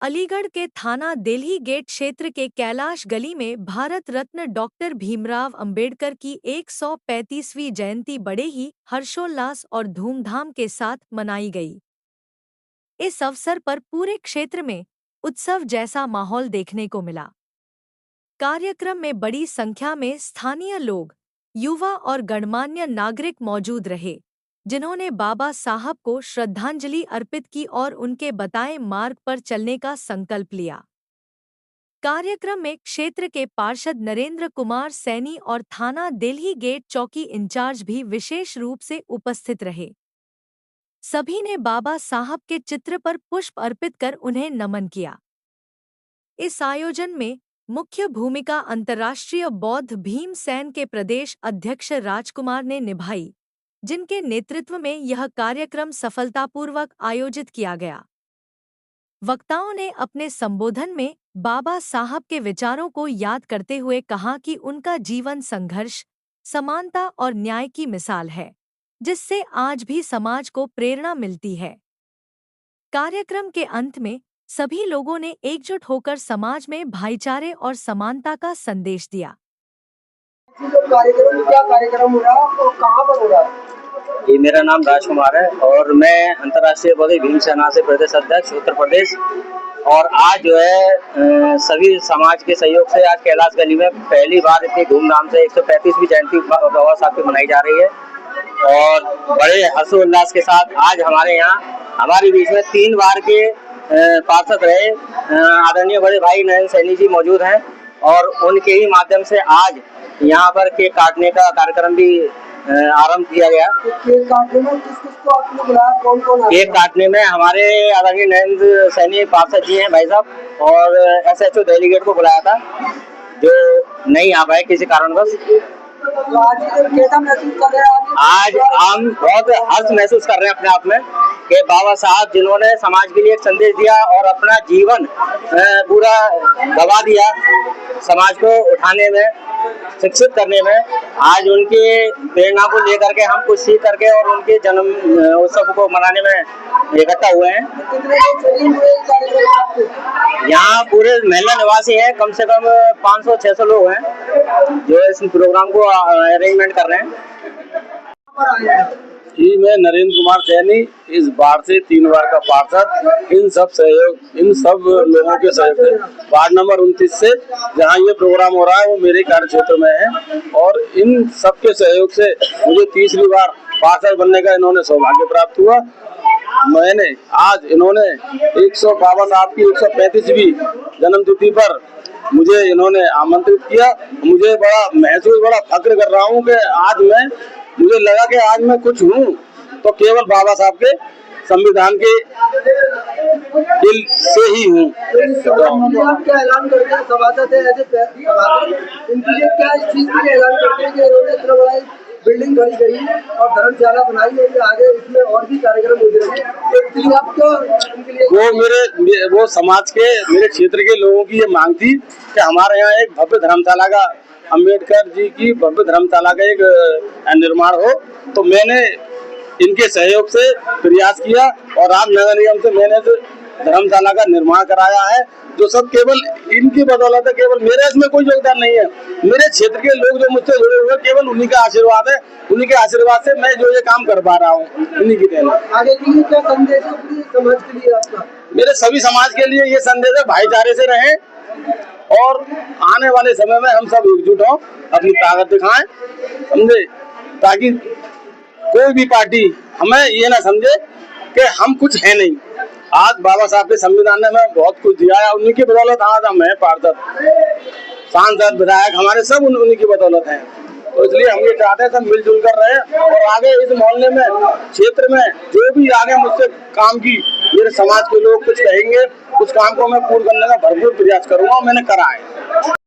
अलीगढ़ के थाना दिल्ली गेट क्षेत्र के कैलाश गली में भारत रत्न डॉक्टर भीमराव अंबेडकर की 135वीं जयंती बड़े ही हर्षोल्लास और धूमधाम के साथ मनाई गई। इस अवसर पर पूरे क्षेत्र में उत्सव जैसा माहौल देखने को मिला। कार्यक्रम में बड़ी संख्या में स्थानीय लोग, युवा और गणमान्य नागरिक मौजूद रहे, जिन्होंने बाबा साहब को श्रद्धांजलि अर्पित की और उनके बताए मार्ग पर चलने का संकल्प लिया। कार्यक्रम में क्षेत्र के पार्षद नरेंद्र कुमार सैनी और थाना दिल्ली गेट चौकी इंचार्ज भी विशेष रूप से उपस्थित रहे। सभी ने बाबा साहब के चित्र पर पुष्प अर्पित कर उन्हें नमन किया। इस आयोजन में मुख्य भूमिका अंतर्राष्ट्रीय बौद्ध भीम सेन के प्रदेश अध्यक्ष राजकुमार ने निभाई, जिनके नेतृत्व में यह कार्यक्रम सफलतापूर्वक आयोजित किया गया। वक्ताओं ने अपने संबोधन में बाबा साहब के विचारों को याद करते हुए कहा कि उनका जीवन संघर्ष, समानता और न्याय की मिसाल है, जिससे आज भी समाज को प्रेरणा मिलती है। कार्यक्रम के अंत में सभी लोगों ने एकजुट होकर समाज में भाईचारे और समानता का संदेश दिया। क्या कार्यक्रम हो रहा है और कहाँ पर हो रहा है? जी, मेरा नाम राजकुमार है और मैं अंतर्राष्ट्रीय बौद्ध भीम सेना से प्रदेश अध्यक्ष उत्तर प्रदेश। और आज जो है सभी समाज के सहयोग से आज कैलाश गली में पहली बार इतनी धूमधाम से 135वीं जयंती बाबा साहब की मनाई जा रही है और बड़े हर्षोल्लास के साथ आज हमारे यहाँ हमारे बीच में 3 बार के पार्षद रहे आदरणीय बड़े भाई नयन सैनी जी मौजूद हैं और उनके ही माध्यम से आज यहाँ पर केक काटने का कार्यक्रम भी आरंभ किया गया। केक काटने में किस को आपने बुलाया, कौन कौन? केक काटने में हमारे आदरणीय नयन सैनी पार्षद जी हैं भाई साहब, और SHO डेलीगेट को बुलाया था जो नहीं आ पाए किसी कारणवश। कैसा महसूस कर रहे हैं आज हम बहुत हर्ष महसूस कर रहे हैं अपने आप में कि बाबा साहब जिन्होंने समाज के लिए एक संदेश दिया और अपना जीवन पूरा गवा दिया समाज को उठाने में, शिक्षित करने में, आज उनके प्रेरणा को लेकर के हम कुछ सीख करके और उनके जन्म उत्सव को मनाने में इकट्ठा हुए हैं। यहाँ पूरे महिला निवासी हैं, कम से कम 500-600 लोग हैं जो इस प्रोग्राम को अरेंजमेंट कर रहे हैं। जी, मैं नरेंद्र कुमार सैनी, इस बार से 3 बार का पार्षद, इन सब लोगों के सहयोग से वार्ड नंबर 29 से जहां ये प्रोग्राम हो रहा है वो मेरे कार्य क्षेत्र में है और इन सब के सहयोग से मुझे तीसरी बार पार्षद बनने का इन्होंने सौभाग्य प्राप्त हुआ। मैंने आज इन्होंने बाबा साहब की 135वीं जन्मतिथि पर मुझे इन्होंने आमंत्रित किया। मुझे बड़ा फक्र कर रहा हूँ कि मुझे लगा कि आज मैं कुछ हूँ तो केवल बाबा साहब के संविधान के दिल से ही हूँ। क्या ऐलान करते हैं सभासद है ऐसे इनके लिए क्या इस चीज के ऐलान करते हैं कि इन्होंने इतना बड़ा बिल्डिंग खड़ी करी और धर्मशाला बनाई है, आगे इसमें और भी कार्यक्रम हो जाएंगे, तो इसलिए आप क्यों इनके लिए? वो समाज के मेरे क्षेत्र के लोगों की ये मांग थी कि हमारे यहाँ एक भव्य धर्मशाला का, अम्बेडकर जी की भव्य धर्मशाला का एक निर्माण हो, तो मैंने इनके सहयोग से प्रयास किया और आज नगर निगम से मैंने धर्मशाला का निर्माण कराया है, जो सब केवल इनकी बदौलत है। केवल मेरे इसमें कोई योगदान नहीं है, मेरे क्षेत्र के लोग जो मुझसे जुड़े हुए केवल उन्हीं का आशीर्वाद है, उन्हीं के आशीर्वाद से मैं जो ये काम कर पा रहा हूँ, उन्हीं की देन है। आगे के लिए क्या संदेश है पूरी समाज के लिए आपका? मेरे सभी समाज के लिए ये संदेश है, भाईचारे से रहें और आने वाले समय में हम सब एकजुट हों, अपनी ताकत दिखाएं, समझे, ताकि कोई भी पार्टी हमें ये ना समझे कि हम कुछ है नहीं। आज बाबा साहब के संविधान ने हमें बहुत कुछ दिया है, उन्हीं की बदौलत आज हम हैं पार्षद, सांसद, विधायक, हमारे सब उन्हीं की बदौलत हैं। तो इसलिए हम ये चाहते हैं सब मिलजुल कर रहे और आगे इस मोहल्ले में, क्षेत्र में जो भी आगे मुझसे काम की मेरे समाज के लोग कुछ कहेंगे, उस काम को मैं पूर्ण करने का भरपूर प्रयास करूंगा, मैंने करा है।